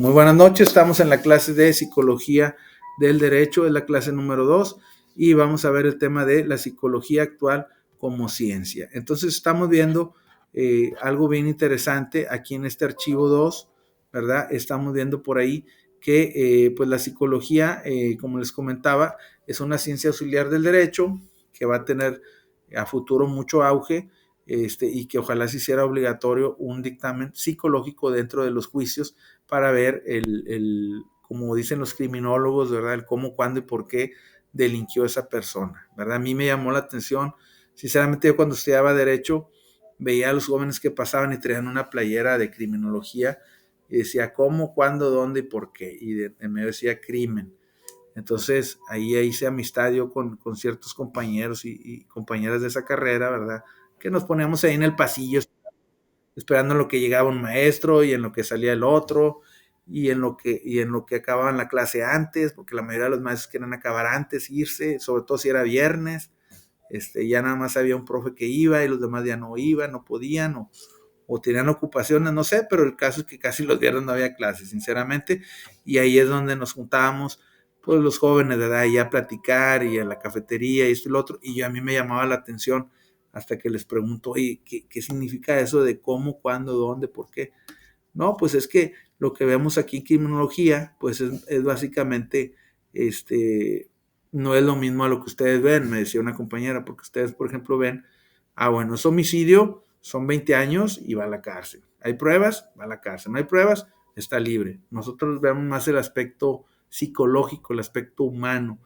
Muy buenas noches, estamos en la clase de Psicología del Derecho, es la clase número 2 y vamos a ver el tema de la psicología actual como ciencia. Entonces estamos viendo algo bien interesante aquí en este archivo 2, ¿verdad? Estamos viendo por ahí que pues la psicología, como les comentaba, es una ciencia auxiliar del derecho que va a tener a futuro mucho auge. Y que ojalá se hiciera obligatorio un dictamen psicológico dentro de los juicios para ver como dicen los criminólogos, ¿verdad? El cómo, cuándo y por qué delinquió esa persona, ¿verdad? A mí me llamó la atención, sinceramente yo cuando estudiaba Derecho veía a los jóvenes que pasaban y traían una playera de criminología y decía cómo, cuándo, dónde y por qué, y en medio decía crimen. Entonces ahí hice amistad yo con ciertos compañeros y compañeras de esa carrera, ¿verdad? Que nos poníamos ahí en el pasillo esperando en lo que llegaba un maestro y en lo que salía el otro y en lo que acababan la clase antes, porque la mayoría de los maestros quieren acabar antes, irse, sobre todo si era viernes. Ya nada más había un profe que iba y los demás ya no iban, no podían o tenían ocupaciones, no sé, pero el caso es que casi los viernes no había clases, sinceramente, y ahí es donde nos juntábamos, pues los jóvenes de edad, ya a platicar y a la cafetería y esto y lo otro, y a mí me llamaba la atención hasta que les pregunto, oye, ¿qué significa eso de cómo, cuándo, dónde, por qué? No, pues es que lo que vemos aquí en criminología, pues es básicamente, no es lo mismo a lo que ustedes ven, me decía una compañera, porque ustedes, por ejemplo, ven, bueno, es homicidio, son 20 años y va a la cárcel. ¿Hay pruebas? Va a la cárcel. ¿No hay pruebas? Está libre. Nosotros vemos más el aspecto psicológico, el aspecto humano,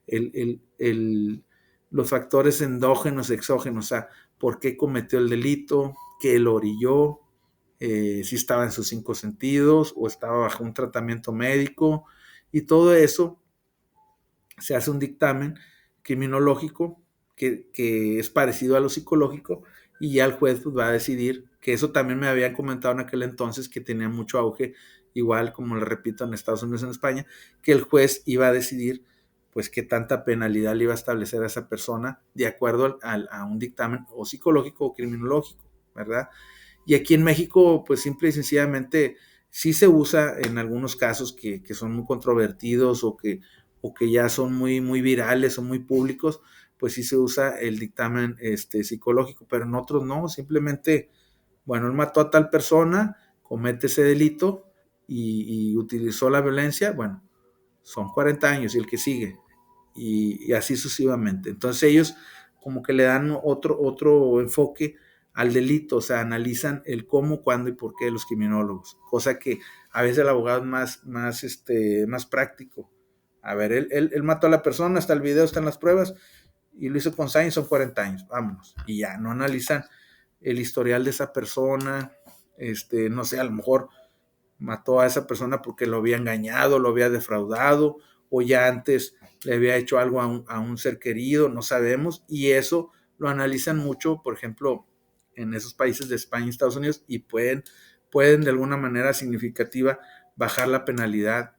el, el, el, los factores endógenos, exógenos, o sea, por qué cometió el delito, qué lo orilló, si estaba en sus 5 sentidos o estaba bajo un tratamiento médico, y todo eso se hace un dictamen criminológico que es parecido a lo psicológico, y ya el juez pues, va a decidir, que eso también me habían comentado en aquel entonces que tenía mucho auge, igual como le repito en Estados Unidos y en España, que el juez iba a decidir pues qué tanta penalidad le iba a establecer a esa persona de acuerdo a un dictamen o psicológico o criminológico, ¿verdad? Y aquí en México, pues simple y sencillamente sí se usa en algunos casos que son muy controvertidos o que ya son muy, muy virales o muy públicos, pues sí se usa el dictamen psicológico, pero en otros no, simplemente, bueno, él mató a tal persona, comete ese delito y utilizó la violencia, bueno, son 40 años y el que sigue, y así sucesivamente. Entonces ellos como que le dan otro enfoque al delito, o sea, analizan el cómo, cuándo y por qué de los criminólogos, cosa que a veces el abogado es más práctico. A ver, él mató a la persona, está el video, están las pruebas, y lo hizo con Sainz, son 40 años, vámonos. Y ya, no analizan el historial de esa persona, no sé, a lo mejor mató a esa persona porque lo había engañado, lo había defraudado, o ya antes le había hecho algo a un ser querido, no sabemos, y eso lo analizan mucho, por ejemplo, en esos países de España y Estados Unidos, y pueden de alguna manera significativa bajar la penalidad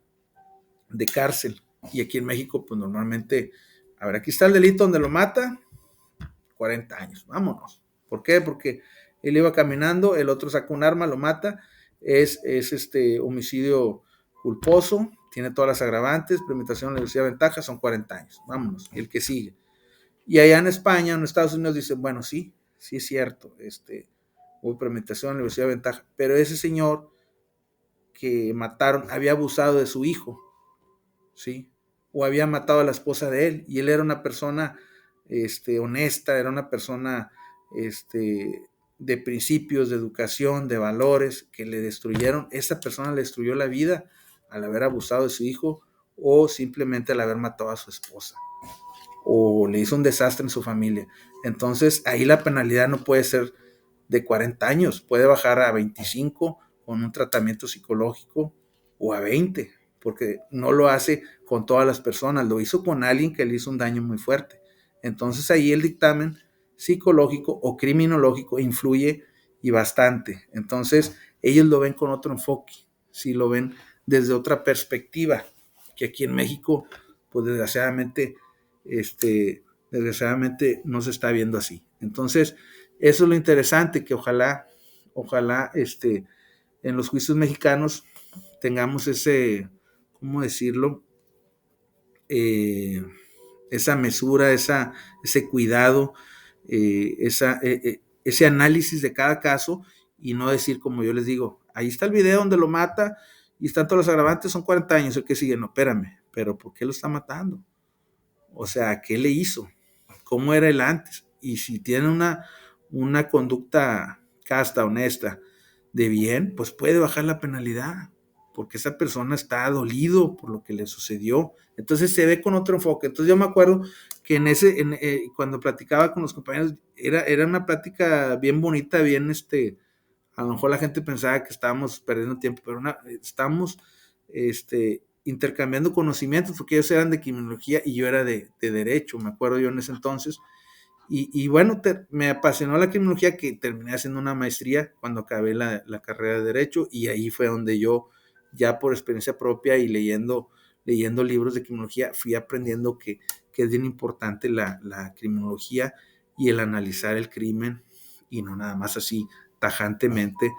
de cárcel. Y aquí en México, pues normalmente, a ver, aquí está el delito donde lo mata, 40 años, vámonos. ¿Por qué? Porque él iba caminando, el otro saca un arma, lo mata, es homicidio culposo, tiene todas las agravantes, premeditación, alevosía, ventaja, son 40 años, vámonos, y el que sigue. Y allá en España, en Estados Unidos, dicen, bueno, sí, sí es cierto, hubo premeditación, alevosía, ventaja, pero ese señor que mataron había abusado de su hijo, ¿sí? O había matado a la esposa de él, y él era una persona honesta, era una persona de principios, de educación, de valores, que le destruyeron, esa persona le destruyó la vida al haber abusado de su hijo, o simplemente al haber matado a su esposa, o le hizo un desastre en su familia. Entonces ahí la penalidad no puede ser de 40 años, puede bajar a 25 con un tratamiento psicológico, o a 20, porque no lo hace con todas las personas, lo hizo con alguien que le hizo un daño muy fuerte. Entonces ahí el dictamen psicológico o criminológico influye y bastante. Entonces ellos lo ven con otro enfoque, si lo ven desde otra perspectiva, que aquí en México, pues desgraciadamente no se está viendo así. Entonces, eso es lo interesante, que ojalá en los juicios mexicanos tengamos ese, ¿cómo decirlo? Esa mesura, ese cuidado, ese análisis de cada caso y no decir, como yo les digo, ahí está el video donde lo mata y están todos los agravantes, son 40 años, el que sigue, no, espérame, pero ¿por qué lo está matando? O sea, ¿qué le hizo? ¿Cómo era él antes? Y si tiene una conducta casta, honesta, de bien, pues puede bajar la penalidad, porque esa persona está dolido por lo que le sucedió. Entonces se ve con otro enfoque. Entonces yo me acuerdo que cuando platicaba con los compañeros, era una plática bien bonita, bien, a lo mejor la gente pensaba que estábamos perdiendo tiempo, pero estábamos, intercambiando conocimientos, porque ellos eran de criminología y yo era de derecho, me acuerdo yo en ese entonces. Y bueno, me apasionó la criminología, que terminé haciendo una maestría cuando acabé la carrera de Derecho, y ahí fue donde yo, ya por experiencia propia y leyendo libros de criminología, fui aprendiendo que es bien importante la criminología y el analizar el crimen, y no nada más así tajantemente,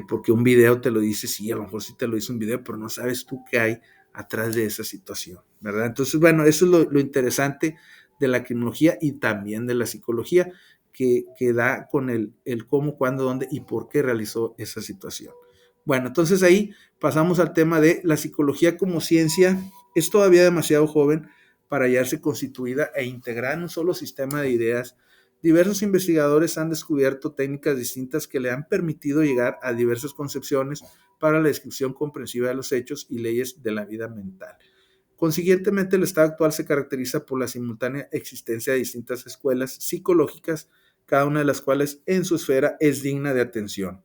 porque un video te lo dice, sí, a lo mejor sí te lo dice un video, pero no sabes tú qué hay atrás de esa situación, ¿verdad? Entonces, bueno, eso es lo interesante de la criminología y también de la psicología, que da con el cómo, cuándo, dónde y por qué realizó esa situación. Bueno, entonces ahí pasamos al tema de la psicología como ciencia. Es todavía demasiado joven para hallarse constituida e integrada en un solo sistema de ideas. Diversos investigadores han descubierto técnicas distintas que le han permitido llegar a diversas concepciones para la descripción comprensiva de los hechos y leyes de la vida mental. Consiguientemente, el estado actual se caracteriza por la simultánea existencia de distintas escuelas psicológicas, cada una de las cuales en su esfera es digna de atención,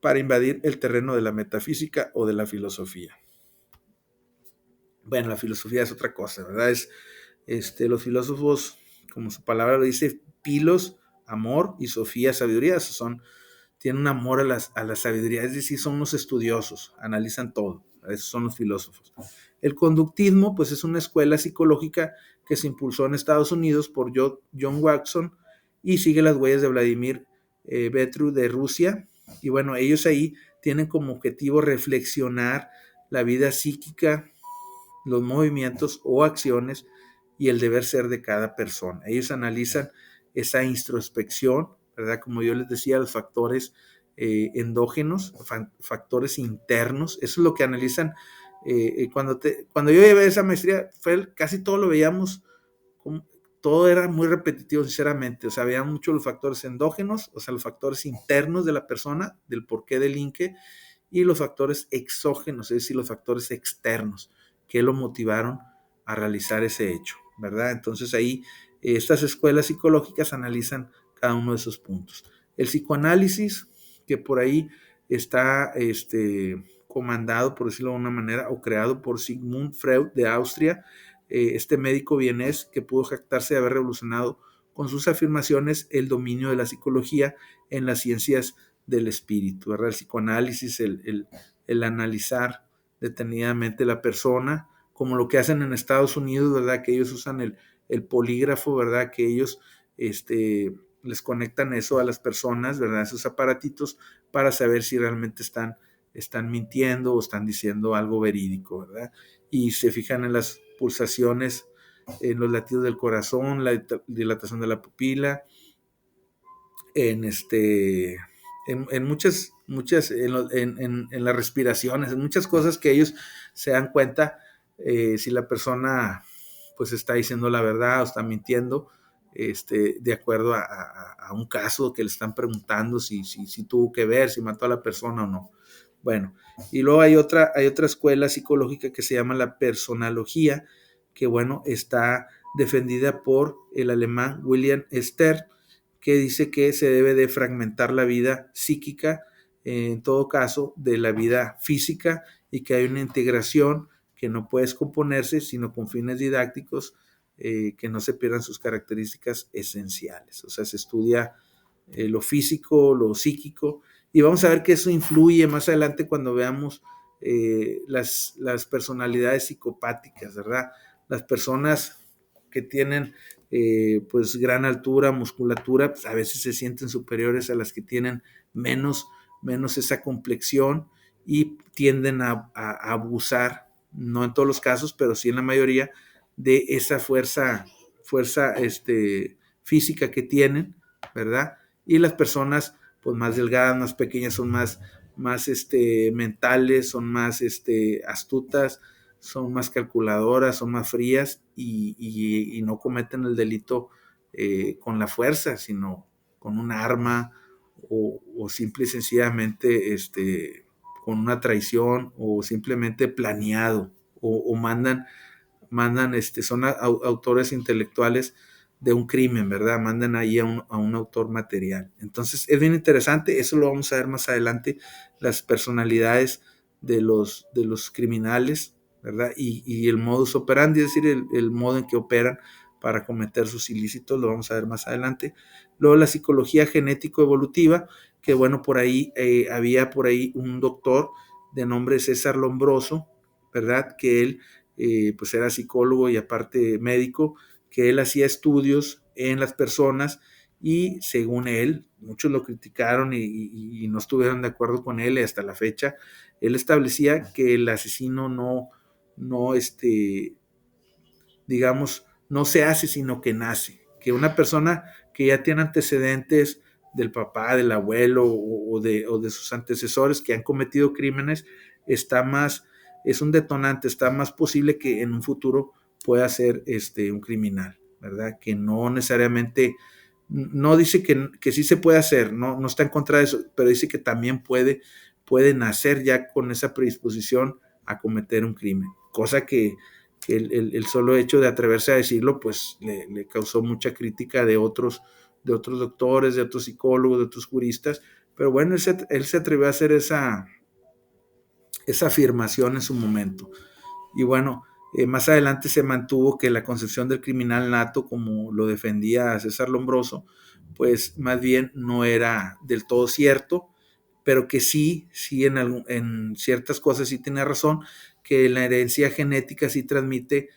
para invadir el terreno de la metafísica o de la filosofía. Bueno, la filosofía es otra cosa, ¿verdad? Los filósofos, como su palabra lo dice, pilos, amor, y sofía, sabiduría, tienen un amor a la sabiduría, es decir, son unos estudiosos, analizan todo, esos son los filósofos. El conductismo, pues, es una escuela psicológica que se impulsó en Estados Unidos por John Watson y sigue las huellas de Vladimir Petru de Rusia. Y bueno, ellos ahí tienen como objetivo reflexionar la vida psíquica, los movimientos o acciones y el deber ser de cada persona. Ellos analizan esa introspección, ¿verdad? Como yo les decía, los factores endógenos, factores internos, eso es lo que analizan. Cuando yo llevé esa maestría, casi todo lo veíamos, todo era muy repetitivo, sinceramente. O sea, veían mucho los factores endógenos, o sea, los factores internos de la persona, del porqué delinque, y los factores exógenos, es decir, los factores externos que lo motivaron a realizar ese hecho, ¿verdad? Entonces ahí estas escuelas psicológicas analizan cada uno de esos puntos. El psicoanálisis, que por ahí está comandado, por decirlo de una manera, o creado por Sigmund Freud de Austria, este médico vienés que pudo jactarse de haber revolucionado con sus afirmaciones el dominio de la psicología en las ciencias del espíritu, ¿verdad? El psicoanálisis, el analizar detenidamente la persona, como lo que hacen en Estados Unidos, ¿verdad? Que ellos usan el polígrafo, ¿verdad? Que ellos les conectan eso a las personas, ¿verdad? Esos aparatitos para saber si realmente están mintiendo o están diciendo algo verídico, ¿verdad? Y se fijan en las pulsaciones, en los latidos del corazón, la dilatación de la pupila, en muchas, en las respiraciones, en muchas cosas que ellos se dan cuenta si la persona pues está diciendo la verdad o está mintiendo, de acuerdo a un caso que le están preguntando si tuvo que ver, si mató a la persona o no. Bueno, y luego hay otra escuela psicológica que se llama la personología, que bueno, está defendida por el alemán William Stern, que dice que se debe de fragmentar la vida psíquica, en todo caso, de la vida física, y que hay una integración que no puede descomponerse, sino con fines didácticos, que no se pierdan sus características esenciales. O sea, se estudia lo físico, lo psíquico, y vamos a ver que eso influye más adelante cuando veamos las personalidades psicopáticas, ¿verdad? Las personas que tienen pues gran altura, musculatura, pues a veces se sienten superiores a las que tienen menos esa complexión, y tienden a abusar, no en todos los casos, pero sí en la mayoría, de esa fuerza física que tienen, ¿verdad? Y las personas pues más delgadas, más pequeñas, son más mentales, son más astutas, son más calculadoras, son más frías y no cometen el delito con la fuerza, sino con un arma o simple y sencillamente con una traición o simplemente planeado o mandan son autores intelectuales de un crimen, ¿verdad? Mandan ahí a un autor material. Entonces es bien interesante, eso lo vamos a ver más adelante, las personalidades de los criminales, ¿verdad? Y el modus operandi, es decir, el modo en que operan para cometer sus ilícitos, lo vamos a ver más adelante. Luego la psicología genético-evolutiva, que bueno, por ahí había por ahí un doctor de nombre César Lombroso, ¿verdad? Que él pues era psicólogo y aparte médico, que él hacía estudios en las personas y según él, muchos lo criticaron y no estuvieron de acuerdo con él y hasta la fecha, él establecía que el asesino no digamos, no se hace, sino que nace. Que una persona que ya tiene antecedentes del papá, del abuelo o de sus antecesores que han cometido crímenes, está más, es un detonante, está más posible que en un futuro pueda ser un criminal, ¿verdad? Que no necesariamente, no dice que sí se puede hacer, no está en contra de eso, pero dice que también puede nacer ya con esa predisposición a cometer un crimen, cosa que el solo hecho de atreverse a decirlo, pues le causó mucha crítica de otros doctores, de otros psicólogos, de otros juristas, pero bueno, él se atrevió a hacer esa afirmación en su momento. Y bueno, más adelante se mantuvo que la concepción del criminal nato, como lo defendía César Lombroso, pues más bien no era del todo cierto, pero que sí en ciertas cosas sí tiene razón, que la herencia genética sí transmite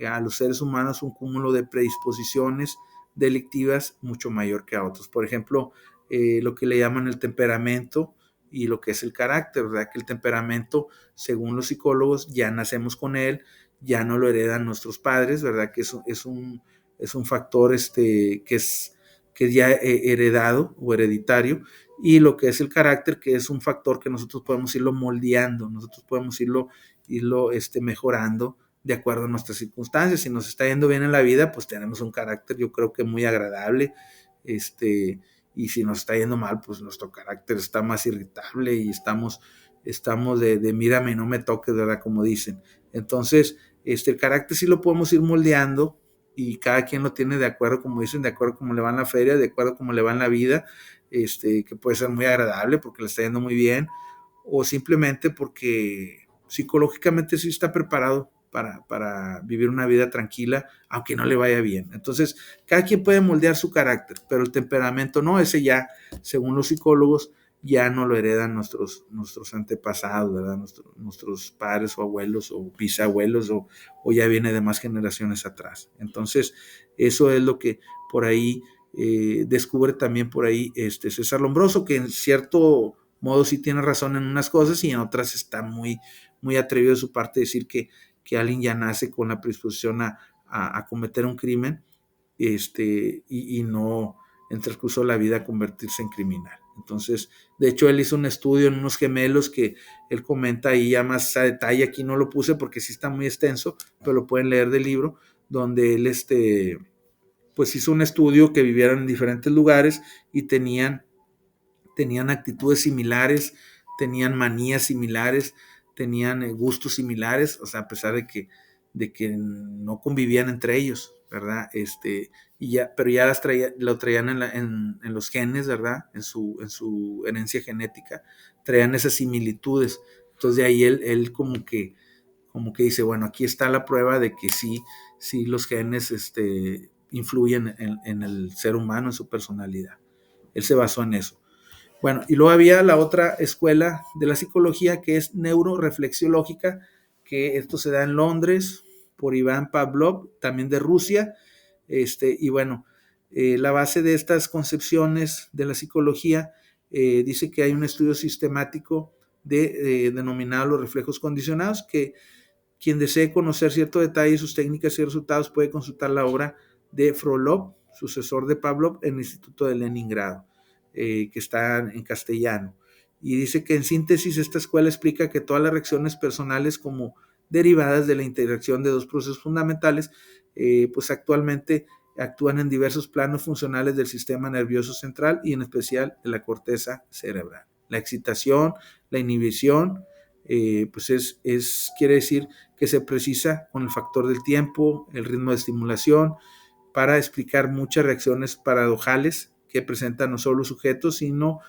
a los seres humanos un cúmulo de predisposiciones delictivas mucho mayor que a otros. Por ejemplo, lo que le llaman el temperamento y lo que es el carácter, ¿verdad? Que el temperamento, según los psicólogos, ya nacemos con él, ya no lo heredan nuestros padres, ¿verdad? Que es un factor que es ya heredado o hereditario, y lo que es el carácter, que es un factor que nosotros podemos irlo moldeando, nosotros podemos irlo mejorando de acuerdo a nuestras circunstancias. Si nos está yendo bien en la vida, pues tenemos un carácter, yo creo que muy agradable, y si nos está yendo mal, pues nuestro carácter está más irritable y estamos de mírame, no me toques, ¿verdad? Como dicen. Entonces, el carácter sí lo podemos ir moldeando y cada quien lo tiene de acuerdo, como dicen, de acuerdo como le va en la feria, de acuerdo como le va en la vida, que puede ser muy agradable porque le está yendo muy bien, o simplemente porque psicológicamente sí está preparado para vivir una vida tranquila, aunque no le vaya bien. Entonces, cada quien puede moldear su carácter, pero el temperamento no, ese ya, según los psicólogos, ya no lo heredan nuestros antepasados, ¿verdad? Nuestros padres o abuelos o bisabuelos o ya viene de más generaciones atrás. Entonces, eso es lo que por ahí descubre también por ahí César Lombroso, que en cierto modo sí tiene razón en unas cosas y en otras está muy atrevido de su parte decir que alguien ya nace con la predisposición a cometer un crimen y no en transcurso de la vida convertirse en criminal. Entonces, de hecho, él hizo un estudio en unos gemelos que él comenta ahí ya más a detalle, aquí no lo puse porque sí está muy extenso, pero lo pueden leer del libro, donde él pues hizo un estudio que vivieran en diferentes lugares y tenían actitudes similares, tenían manías similares, tenían gustos similares, o sea, a pesar de que no convivían entre ellos, ¿verdad? Pero ya lo traían en los genes, ¿verdad? En su herencia genética, traían esas similitudes. Entonces de ahí él como que dice, bueno, aquí está la prueba de que sí los genes influyen en el ser humano, en su personalidad. Él se basó en eso. Bueno, y luego había la otra escuela de la psicología que es neuroreflexiológica, que esto se da en Londres por Iván Pavlov, también de Rusia. Y bueno, la base de estas concepciones de la psicología dice que hay un estudio sistemático denominados los reflejos condicionados, que quien desee conocer ciertos detalles, sus técnicas y resultados puede consultar la obra de Frolov, sucesor de Pavlov, en el Instituto de Leningrado, que está en castellano. Y dice que en síntesis esta escuela explica que todas las reacciones personales como derivadas de la interacción de dos procesos fundamentales, pues actualmente actúan en diversos planos funcionales del sistema nervioso central y en especial de la corteza cerebral. La excitación, la inhibición, pues quiere decir que se precisa con el factor del tiempo, el ritmo de estimulación, para explicar muchas reacciones paradojales que presentan no solo los sujetos, sino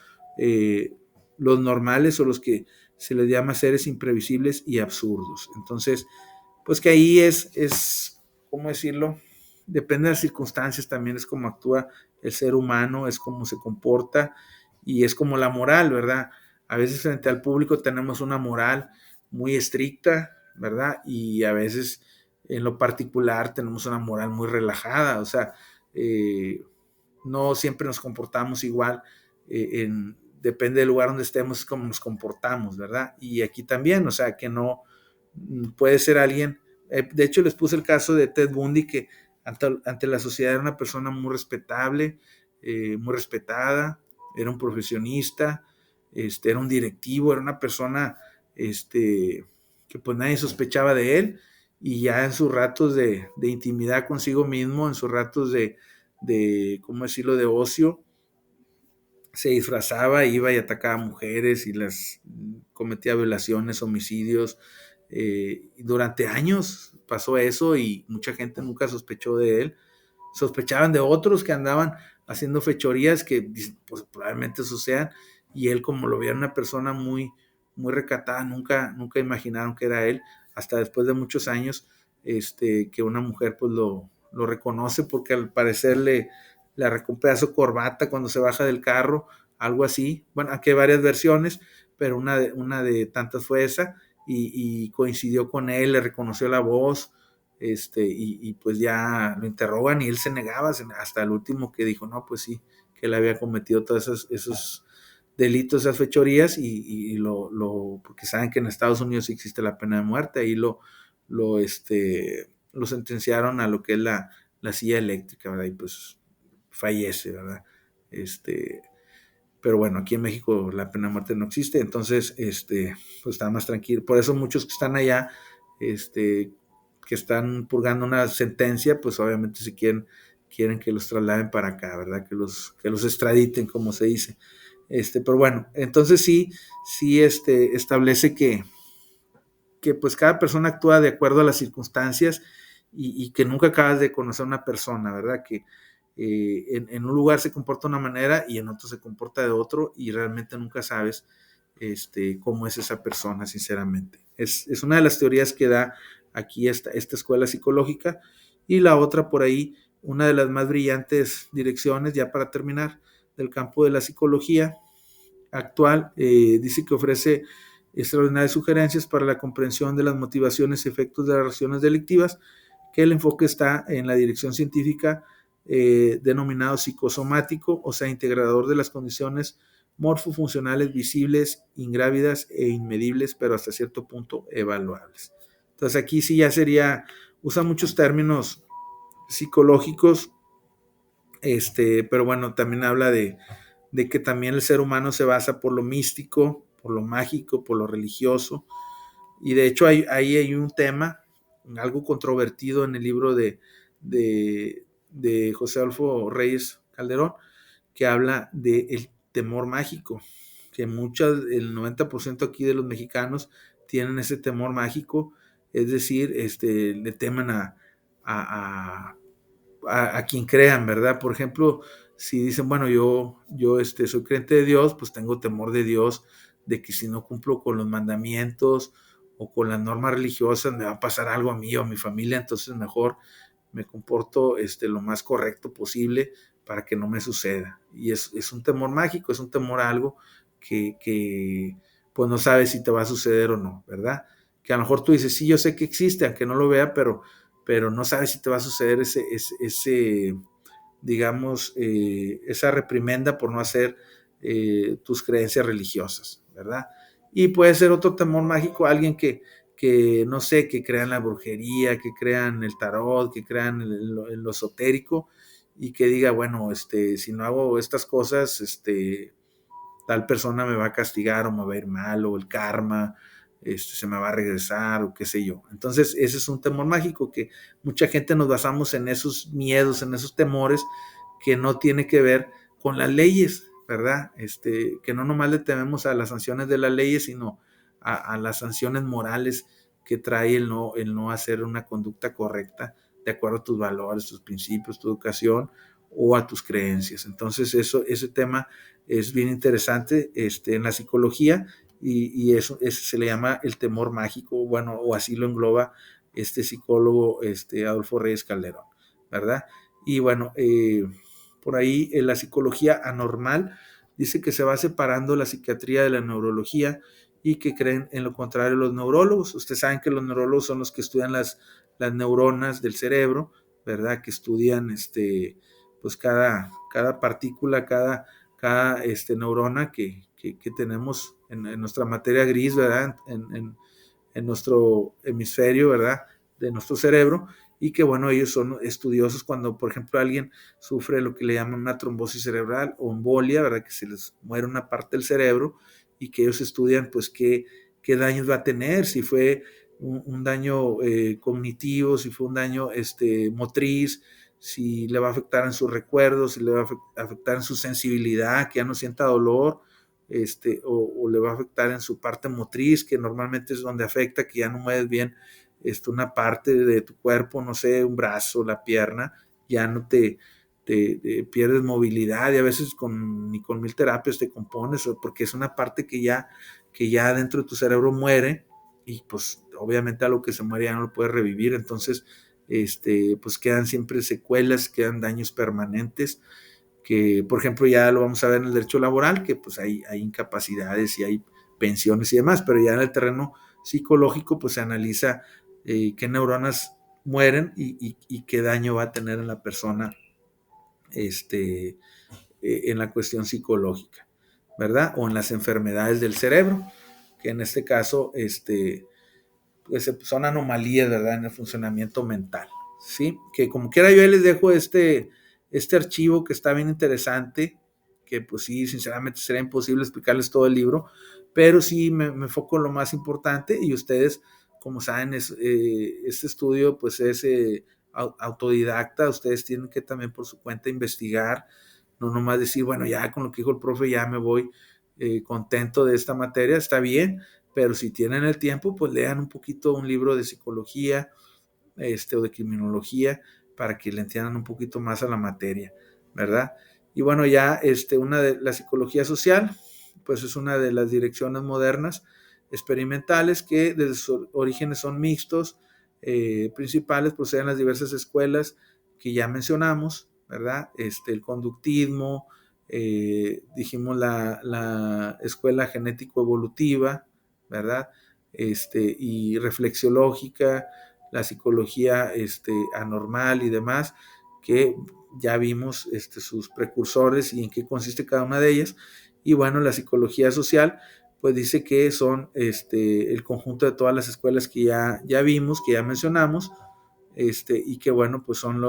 los normales o los que se les llama seres imprevisibles y absurdos. Entonces, pues que ahí ¿cómo decirlo? Depende de las circunstancias, también es como actúa el ser humano, es como se comporta y es como la moral, ¿verdad? A veces frente al público tenemos una moral muy estricta, ¿verdad? Y a veces en lo particular tenemos una moral muy relajada, o sea, no siempre nos comportamos igual, depende del lugar donde estemos, como nos comportamos, ¿verdad? Y aquí también, o sea, que no puede ser alguien, de hecho les puse el caso de Ted Bundy, que ante la sociedad era una persona muy respetable, muy respetada, era un profesionista, era un directivo, era una persona que pues nadie sospechaba de él, y ya en sus ratos de intimidad consigo mismo, en sus ratos ¿cómo decirlo?, de ocio, se disfrazaba, iba y atacaba a mujeres y las cometía violaciones, homicidios. Durante años pasó eso y mucha gente nunca sospechó de él. Sospechaban de otros que andaban haciendo fechorías que pues, probablemente eso sean, y él, como lo veía una persona muy, muy recatada, nunca imaginaron que era él, hasta después de muchos años, que una mujer pues lo reconoce porque al parecer le recupera su corbata cuando se baja del carro, algo así. Bueno, aquí hay varias versiones, pero una de tantas fue esa, y coincidió con él, le reconoció la voz, y pues ya lo interrogan y él se negaba hasta el último, que dijo, no, pues sí, que él había cometido todos esos delitos, esas fechorías, porque saben que en Estados Unidos existe la pena de muerte, ahí lo, lo sentenciaron a lo que es la silla eléctrica, ¿verdad? Y pues fallece, ¿verdad? Pero bueno, aquí en México la pena de muerte no existe, entonces, pues está más tranquilo. Por eso muchos que están allá, que están purgando una sentencia, pues obviamente quieren que los trasladen para acá, ¿verdad? Que los extraditen, como se dice. Pero bueno, entonces sí, establece que pues cada persona actúa de acuerdo a las circunstancias, y que nunca acabas de conocer a una persona, ¿verdad? Que en un lugar se comporta de una manera y en otro se comporta de otro, y realmente nunca sabes cómo es esa persona, sinceramente. Es una de las teorías que da aquí esta escuela psicológica. Y la otra por ahí, una de las más brillantes direcciones, ya para terminar, del campo de la psicología actual, dice que ofrece extraordinarias sugerencias para la comprensión de las motivaciones y efectos de las reacciones delictivas, que el enfoque está en la dirección científica, denominado psicosomático, o sea, integrador de las condiciones morfofuncionales visibles, ingrávidas e inmedibles, pero hasta cierto punto evaluables. Entonces aquí sí ya usa muchos términos psicológicos, pero bueno, también habla de que también el ser humano se basa por lo místico, por lo mágico, por lo religioso. Y de hecho ahí hay un tema, algo controvertido en el libro de José Adolfo Reyes Calderón, que habla del temor mágico, que el 90% aquí de los mexicanos tienen ese temor mágico, es decir, le temen a, a quien crean, ¿verdad? Por ejemplo, si dicen, bueno, yo soy creyente de Dios, pues tengo temor de Dios, de que si no cumplo con los mandamientos o con las normas religiosas, me va a pasar algo a mí o a mi familia, entonces mejor me comporto lo más correcto posible para que no me suceda. Y es un temor mágico, es un temor a algo que pues no sabes si te va a suceder o no, ¿verdad? Que a lo mejor tú dices, sí, yo sé que existe, aunque no lo vea, pero no sabes si te va a suceder ese digamos, esa reprimenda por no hacer tus creencias religiosas, ¿verdad? Y puede ser otro temor mágico alguien que no sé, que crean la brujería, que crean el tarot, que crean lo esotérico, y que diga, bueno, si no hago estas cosas, tal persona me va a castigar o me va a ir mal, o el karma se me va a regresar, o qué sé yo. Entonces, ese es un temor mágico, que mucha gente nos basamos en esos miedos, en esos temores, que no tiene que ver con las leyes, ¿verdad? Que no nomás le tememos a las sanciones de las leyes, sino a las sanciones morales que trae el no hacer una conducta correcta de acuerdo a tus valores, tus principios, tu educación o a tus creencias. Entonces, ese tema es bien interesante en la psicología, y eso se le llama el temor mágico, bueno, o así lo engloba este psicólogo, Adolfo Reyes Calderón, ¿verdad? Y bueno, por ahí en la psicología anormal dice que se va separando la psiquiatría de la neurología, y que creen en lo contrario los neurólogos. Ustedes saben que los neurólogos son los que estudian las neuronas del cerebro, ¿verdad? Que estudian pues cada partícula, cada neurona que tenemos en nuestra materia gris, ¿verdad? En nuestro hemisferio, ¿verdad? De nuestro cerebro, y que bueno, ellos son estudiosos cuando, por ejemplo, alguien sufre lo que le llaman una trombosis cerebral o embolia, ¿verdad? Que se les muere una parte del cerebro, y que ellos estudian pues qué daños va a tener, si fue un daño cognitivo, si fue un daño motriz, si le va a afectar en sus recuerdos, si le va a afectar en su sensibilidad, que ya no sienta dolor, o le va a afectar en su parte motriz, que normalmente es donde afecta, que ya no mueves bien una parte de tu cuerpo, no sé, un brazo, la pierna, ya no te pierdes movilidad, y a veces ni con 1000 terapias te compones, porque es una parte que ya dentro de tu cerebro muere, y pues obviamente algo que se muere ya no lo puedes revivir. Entonces pues quedan siempre secuelas, quedan daños permanentes, que por ejemplo ya lo vamos a ver en el derecho laboral, que pues hay incapacidades y hay pensiones y demás, pero ya en el terreno psicológico pues se analiza qué neuronas mueren, y qué daño va a tener en la persona en la cuestión psicológica, ¿verdad? O en las enfermedades del cerebro, que en este caso pues son anomalías, ¿verdad? En el funcionamiento mental, ¿sí? Que como quiera yo les dejo este archivo que está bien interesante, que pues sí, sinceramente sería imposible explicarles todo el libro, pero sí me enfoco en lo más importante, y ustedes, como saben, este estudio pues es autodidacta. Ustedes tienen que también por su cuenta investigar, no nomás decir, bueno, ya con lo que dijo el profe ya me voy contento de esta materia, está bien, pero si tienen el tiempo, pues lean un poquito un libro de psicología o de criminología, para que le entiendan un poquito más a la materia, ¿verdad? Y bueno, ya una de la psicología social, pues es una de las direcciones modernas experimentales, que desde sus orígenes son mixtos, principales proceden las diversas escuelas que ya mencionamos, ¿verdad? El conductismo, dijimos la escuela genético-evolutiva, ¿verdad? Y reflexiológica, la psicología anormal y demás, que ya vimos sus precursores y en qué consiste cada una de ellas. Y bueno, la psicología social, pues dice que son el conjunto de todas las escuelas que ya vimos, que ya mencionamos, y que bueno, pues son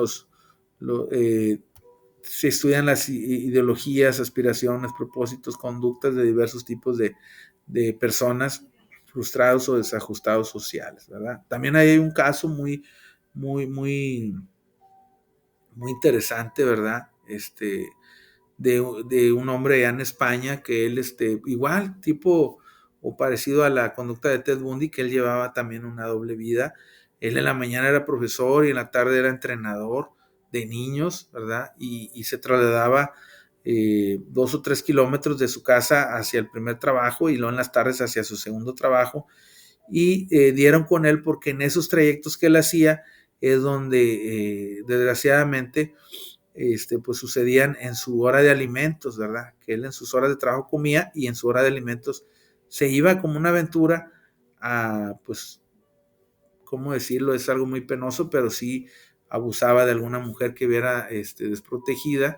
se estudian las ideologías, aspiraciones, propósitos, conductas de diversos tipos de personas frustrados o desajustados sociales, ¿verdad? También hay un caso muy, muy, muy interesante, ¿verdad? De un hombre allá en España, que él, igual, tipo o parecido a la conducta de Ted Bundy, que él llevaba también una doble vida. Él en la mañana era profesor y en la tarde era entrenador de niños, ¿verdad? Y se trasladaba 2 o 3 kilómetros de su casa hacia el primer trabajo, y luego en las tardes hacia su segundo trabajo, y dieron con él porque en esos trayectos que él hacía es donde desgraciadamente pues sucedían en su hora de alimentos, ¿verdad? Que él en sus horas de trabajo comía, y en su hora de alimentos se iba como una aventura a, pues, ¿cómo decirlo? Es algo muy penoso, pero sí abusaba de alguna mujer que viera desprotegida,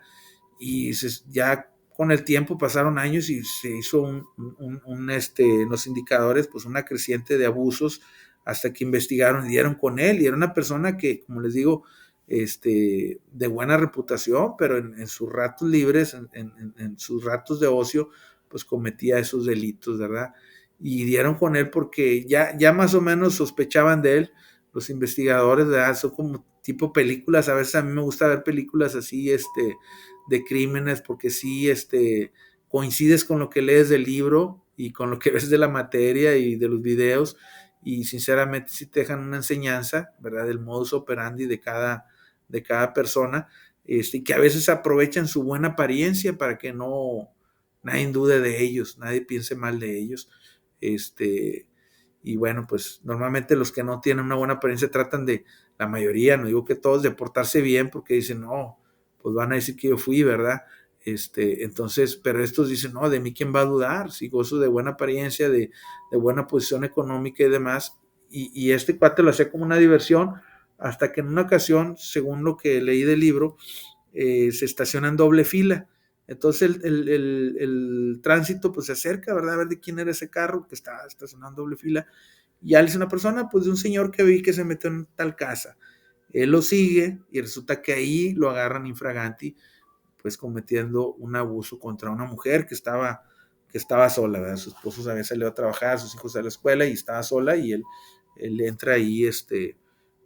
y ya con el tiempo pasaron años y se hizo en los indicadores, pues una creciente de abusos hasta que investigaron y dieron con él. Y era una persona que, como les digo, de buena reputación, pero en sus ratos libres, en sus ratos de ocio, pues cometía esos delitos, ¿verdad? Y dieron con él porque ya más o menos sospechaban de él los investigadores, ¿verdad? Son como tipo películas, a veces a mí me gusta ver películas así, de crímenes, porque sí, coincides con lo que lees del libro y con lo que ves de la materia y de los videos, y sinceramente sí te dejan una enseñanza, ¿verdad? Del modus operandi de cada persona, que a veces aprovechan su buena apariencia para que no nadie dude de ellos, nadie piense mal de ellos. Y bueno, pues normalmente los que no tienen una buena apariencia tratan de, la mayoría, no digo que todos, de portarse bien porque dicen, no, pues van a decir que yo fui, ¿verdad? Entonces, pero estos dicen, no, de mí quién va a dudar, si gozo de buena apariencia, de buena posición económica y demás. Y este cuate lo hacía como una diversión, hasta que en una ocasión, según lo que leí del libro, se estaciona en doble fila. Entonces el tránsito pues se acerca, ¿verdad? A ver de quién era ese carro que está estacionado en doble fila. Y ya es una persona, pues de un señor que vi que se metió en tal casa. Él lo sigue y resulta que ahí lo agarran infraganti, pues cometiendo un abuso contra una mujer que estaba sola, ¿verdad? Su esposo había salido a trabajar, sus hijos a la escuela y estaba sola y él entra ahí,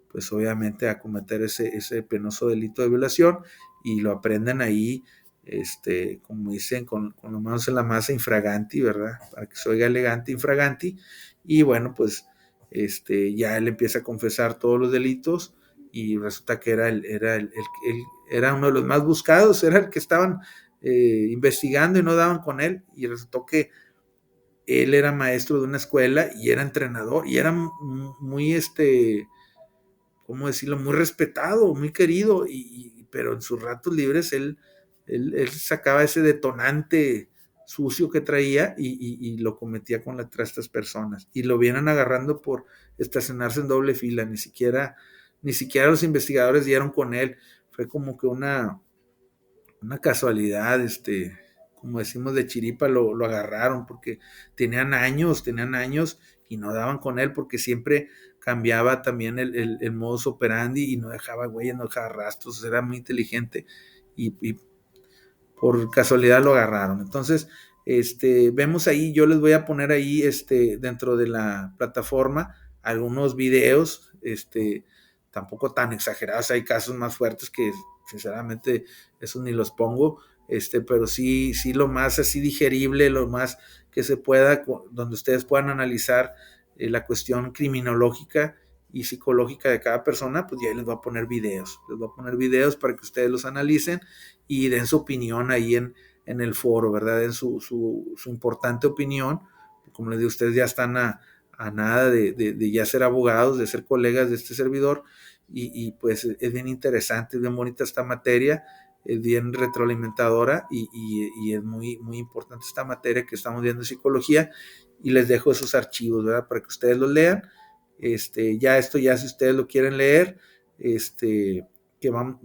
pues obviamente a cometer ese penoso delito de violación y lo aprenden ahí, como dicen, con las manos en la masa, infraganti, ¿verdad? Para que se oiga elegante, infraganti. Y bueno, pues ya él empieza a confesar todos los delitos y resulta que era uno de los más buscados, era el que estaban investigando y no daban con él, y resultó que él era maestro de una escuela y era entrenador y era muy, ¿cómo decirlo? Muy respetado, muy querido, pero en sus ratos libres él sacaba ese detonante sucio que traía y lo cometía contra estas personas. Y lo vienen agarrando por estacionarse en doble fila, ni siquiera los investigadores dieron con él. Fue como que una casualidad, como decimos de chiripa, lo agarraron porque tenían años y no daban con él porque siempre cambiaba también el modus operandi y no dejaba huellas, no dejaba rastros, era muy inteligente y por casualidad lo agarraron. Entonces, vemos ahí, yo les voy a poner ahí, dentro de la plataforma algunos videos, tampoco tan exagerados, hay casos más fuertes que sinceramente esos ni los pongo, pero sí lo más así digerible, lo más que se pueda, donde ustedes puedan analizar la cuestión criminológica y psicológica de cada persona, pues ya les voy a poner videos para que ustedes los analicen y den su opinión ahí en el foro, ¿verdad? Den su importante opinión. Como les digo, ustedes ya están a nada de ya ser abogados, de ser colegas de este servidor, y pues es bien interesante, es bien bonita esta materia, es bien retroalimentadora y es muy, muy importante esta materia que estamos viendo en psicología, y les dejo esos archivos, ¿verdad? Para que ustedes los lean. Ya si ustedes lo quieren leer,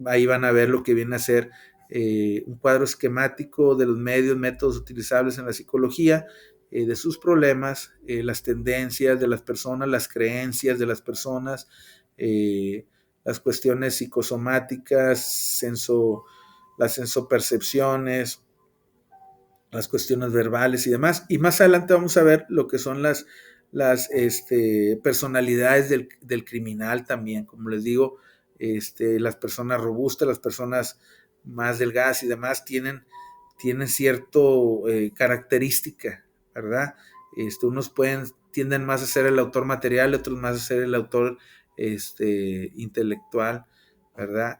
ahí van a ver lo que viene a ser un cuadro esquemático de los medios, métodos utilizables en la psicología, de sus problemas, las tendencias de las personas, las creencias de las personas, las cuestiones psicosomáticas, las sensopercepciones, las cuestiones verbales y demás. Y más adelante vamos a ver lo que son las personalidades del criminal también, como les digo, las personas robustas, las personas más delgadas y demás tienen cierto característica, ¿verdad? Unos tienden más a ser el autor material, otros más a ser el autor intelectual, ¿verdad?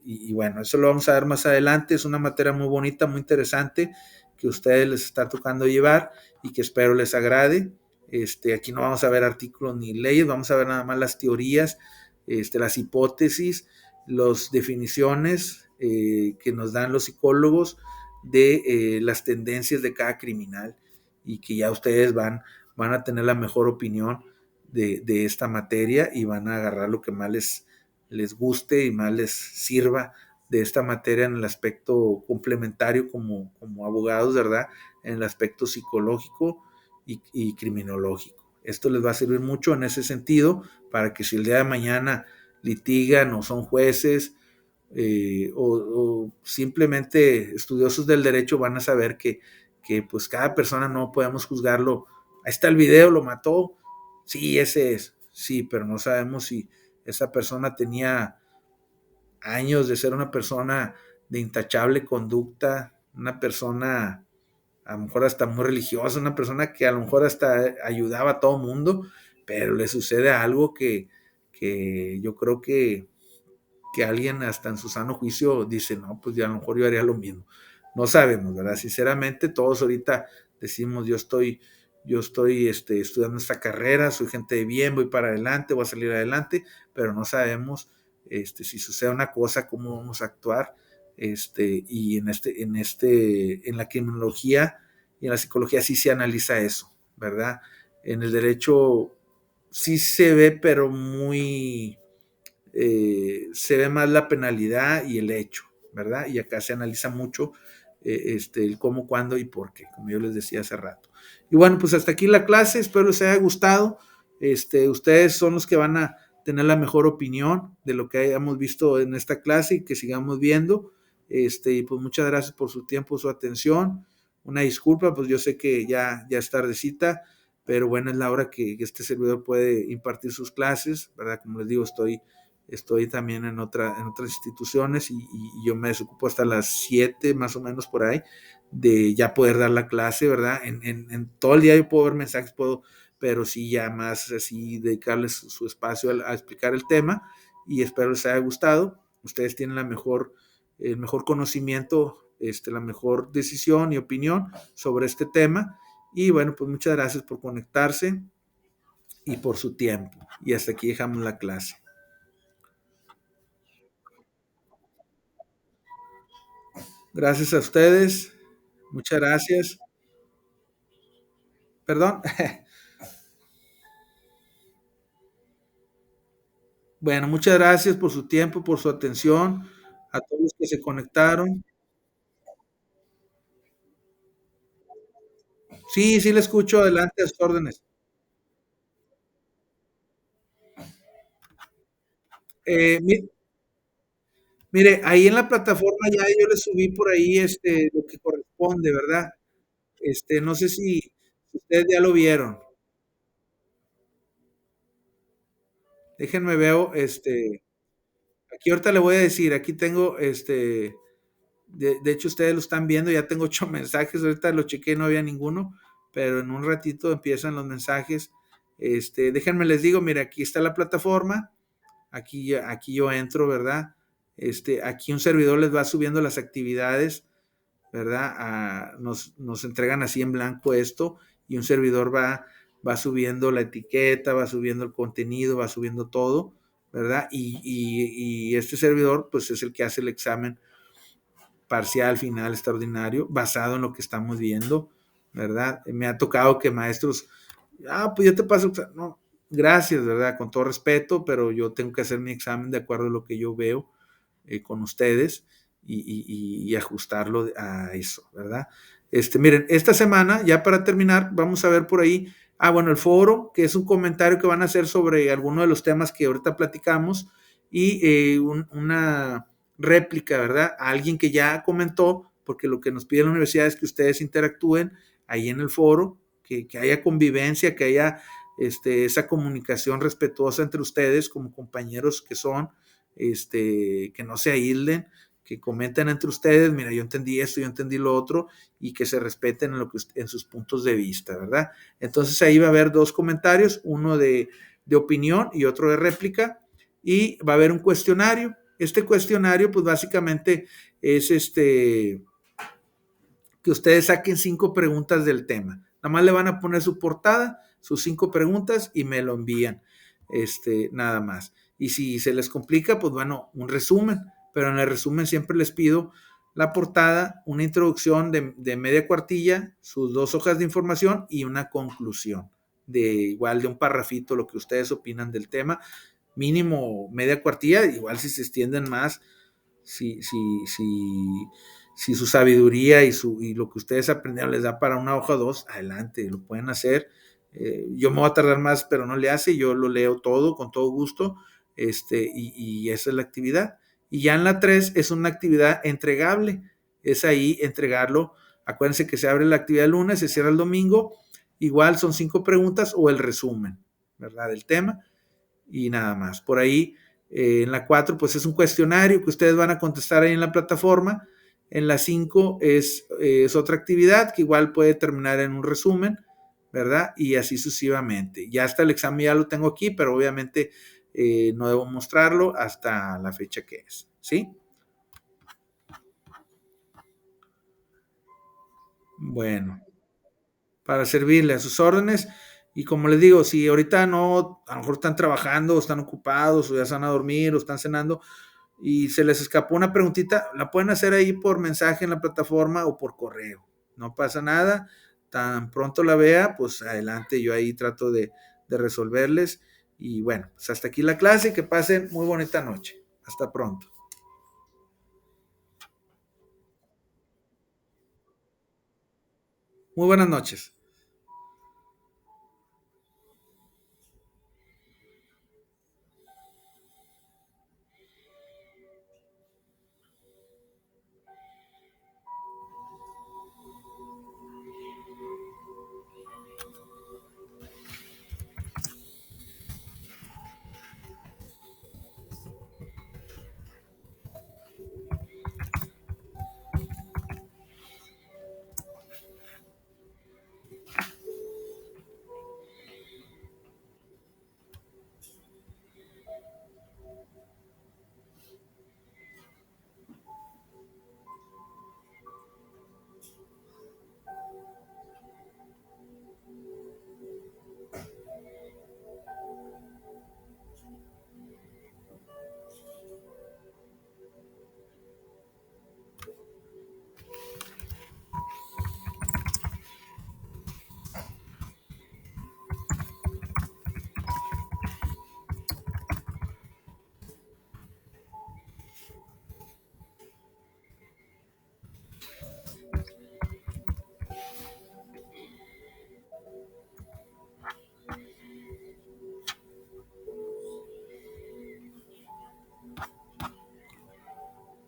Y bueno, eso lo vamos a ver más adelante, es una materia muy bonita, muy interesante, que a ustedes les está tocando llevar y que espero les agrade. Aquí no vamos a ver artículos ni leyes, vamos a ver nada más las teorías, las hipótesis, las definiciones que nos dan los psicólogos de las tendencias de cada criminal, y que ya ustedes van a tener la mejor opinión de esta materia y van a agarrar lo que más les guste y más les sirva de esta materia en el aspecto complementario como abogados, ¿verdad? En el aspecto psicológico y criminológico. Esto les va a servir mucho en ese sentido para que si el día de mañana litigan o son jueces o simplemente estudiosos del derecho van a saber que pues cada persona no podemos juzgarlo. Ahí está el video, lo mató, sí, ese es, sí, pero no sabemos si esa persona tenía años de ser una persona de intachable conducta, una persona a lo mejor hasta muy religiosa, una persona que a lo mejor hasta ayudaba a todo mundo, pero le sucede algo que yo creo que alguien hasta en su sano juicio dice, no, pues ya a lo mejor yo haría lo mismo. No sabemos, ¿verdad? Sinceramente, todos ahorita decimos, yo estoy estudiando esta carrera, soy gente de bien, voy para adelante, voy a salir adelante, pero no sabemos si sucede una cosa, cómo vamos a actuar. Y en la criminología y en la psicología sí se analiza eso, ¿verdad? En el derecho sí se ve, pero muy se ve más la penalidad y el hecho, ¿verdad? Y acá se analiza mucho el cómo, cuándo y por qué, como yo les decía hace rato. Y bueno, pues hasta aquí la clase, espero les haya gustado. Ustedes son los que van a tener la mejor opinión de lo que hayamos visto en esta clase y que sigamos viendo. Y pues muchas gracias por su tiempo, su atención. Una disculpa, pues yo sé que ya es tardecita, pero bueno, es la hora que este servidor puede impartir sus clases, ¿verdad? Como les digo, estoy también en otras instituciones y yo me desocupo hasta las 7 más o menos por ahí de ya poder dar la clase, ¿verdad? En todo el día yo puedo ver mensajes, pero sí ya más así dedicarles su espacio a explicar el tema y espero les haya gustado. Ustedes tienen el mejor conocimiento, la mejor decisión y opinión sobre este tema y bueno, pues muchas gracias por conectarse y por su tiempo. Y hasta aquí dejamos la clase. Gracias a ustedes. Muchas gracias. Perdón. Bueno, muchas gracias por su tiempo, por su atención, a todos los que se conectaron. Sí, sí le escucho, adelante a sus órdenes. Mi mire, ahí en la plataforma ya yo le subí por ahí, lo que corresponde, ¿verdad? No sé si ustedes ya lo vieron. Déjenme veo, aquí ahorita le voy a decir, aquí tengo, de hecho ustedes lo están viendo, ya tengo 8 mensajes, ahorita lo chequé, no había ninguno, pero en un ratito empiezan los mensajes. Déjenme les digo, mira, aquí está la plataforma, aquí yo entro, ¿verdad? Aquí un servidor les va subiendo las actividades, ¿verdad? Nos entregan así en blanco esto y un servidor va subiendo la etiqueta, va subiendo el contenido, va subiendo todo, ¿verdad? Y este servidor pues es el que hace el examen parcial, final, extraordinario, basado en lo que estamos viendo, ¿verdad? Me ha tocado que maestros, pues yo te paso, no, gracias, ¿verdad? Con todo respeto, pero yo tengo que hacer mi examen de acuerdo a lo que yo veo con ustedes y ajustarlo a eso, ¿verdad? Miren, esta semana, ya para terminar, vamos a ver por ahí, bueno, el foro, que es un comentario que van a hacer sobre alguno de los temas que ahorita platicamos y una réplica, ¿verdad? A alguien que ya comentó, porque lo que nos pide la universidad es que ustedes interactúen ahí en el foro, que haya convivencia, que haya esa comunicación respetuosa entre ustedes como compañeros que son, que no se aíslen, que comenten entre ustedes, mira, yo entendí esto, yo entendí lo otro, y que se respeten en sus puntos de vista, ¿verdad? Entonces ahí va a haber dos comentarios, uno de opinión y otro de réplica, y va a haber un cuestionario. Este cuestionario, pues básicamente es que ustedes saquen 5 preguntas del tema. Nada más le van a poner su portada, sus 5 preguntas y me lo envían. Nada más. Y si se les complica, pues bueno, un resumen. Pero en el resumen siempre les pido la portada, una introducción de media cuartilla, sus 2 hojas de información y una conclusión de igual de un parrafito, lo que ustedes opinan del tema. Mínimo media cuartilla, igual si se extienden más, si, si, si, si su sabiduría y lo que ustedes aprendieron les da para una hoja o dos, adelante, lo pueden hacer. Yo me voy a tardar más, pero no le hace, yo lo leo todo con todo gusto, y esa es la actividad. Y ya en la 3 es una actividad entregable, es ahí entregarlo. Acuérdense que se abre la actividad el lunes, se cierra el domingo, igual son 5 preguntas o el resumen, ¿verdad? Del tema y nada más. Por ahí, en la 4, pues es un cuestionario que ustedes van a contestar ahí en la plataforma. En la 5 es otra actividad que igual puede terminar en un resumen, ¿verdad? Y así sucesivamente. Ya hasta el examen ya lo tengo aquí, pero obviamente no debo mostrarlo hasta la fecha que es, ¿sí? Bueno, para servirle a sus órdenes. Y como les digo, si ahorita no, a lo mejor están trabajando, o están ocupados, o ya se van a dormir, o están cenando, y se les escapó una preguntita, la pueden hacer ahí por mensaje en la plataforma o por correo. No pasa nada. Tan pronto la vea, pues adelante, yo ahí trato de resolverles. Y bueno, pues hasta aquí la clase. Que pasen muy bonita noche. Hasta pronto. Muy buenas noches.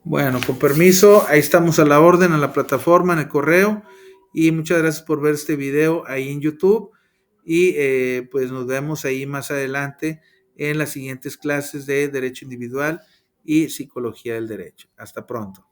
Bueno, con permiso, ahí estamos a la orden, en la plataforma, en el correo. Y muchas gracias por ver este video ahí en YouTube. Y pues nos vemos ahí más adelante en las siguientes clases de Derecho Individual y Psicología del Derecho. Hasta pronto.